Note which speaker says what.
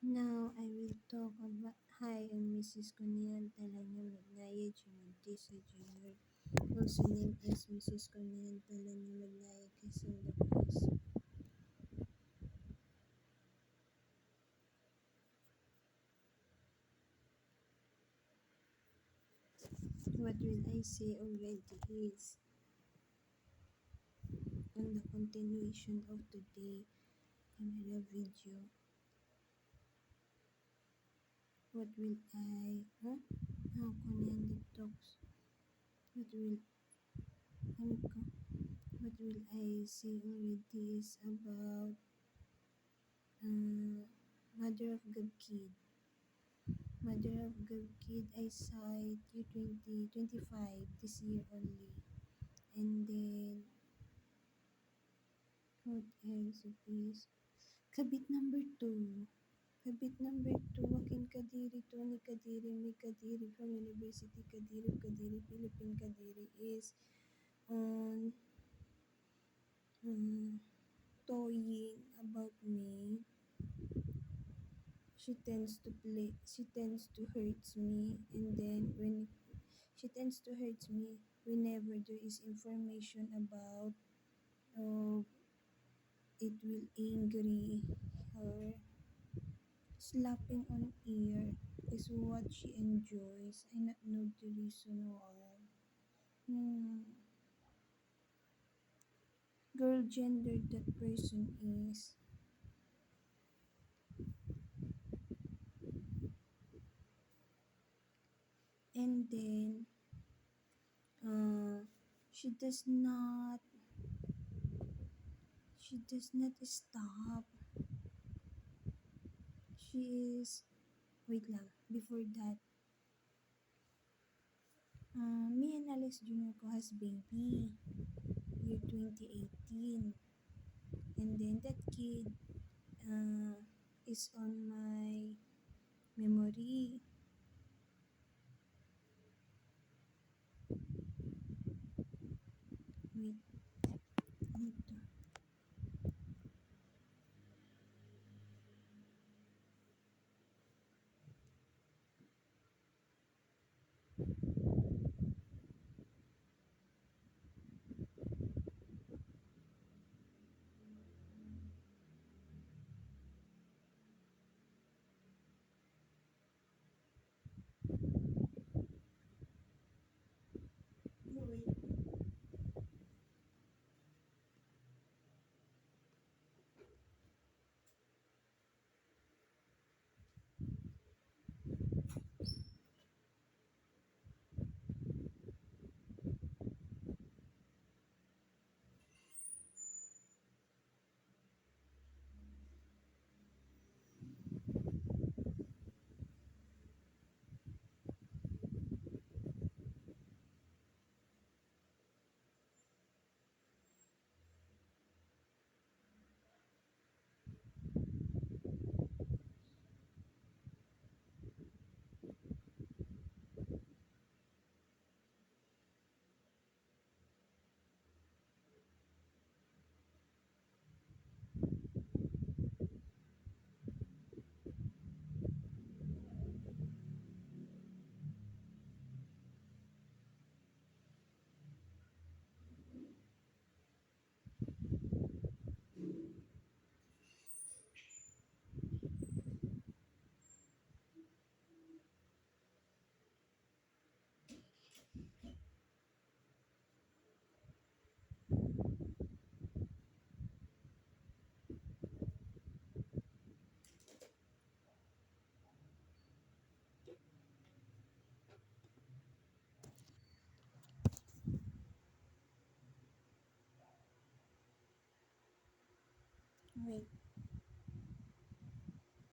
Speaker 1: Now I will talk about Hi, I'm Mrs. Cornelia Talanya Magnaya Chimantisa Jr., also named as Mrs. Cornelia Talanya Magnaya Quezon Lopez. What will I say already is on the continuation of today camera video. What will I How Cornelia talks. What will what will I say already is about Mother of God Kid. Mother of God Kid, I saw it year 2025, this year only. And then, what else it is? Kabit number 2. Kabit number 2, Joaquin Kadiri, Tony Kadiri, May Kadiri from University Kadiri of Kadiri, Philippine Kadiri is on toying about me. She tends to hurt me, and then when she tends to hurt me whenever there is information about uh, it will angry her. Slapping on ear is what she enjoys. I not know the reason why. Hmm. Girl gender that person is. And then uh, she does not she does not stop. She is Wait lang, before that, me and Alex Jr. ko has baby, year 2018. And then that kid is on my memory.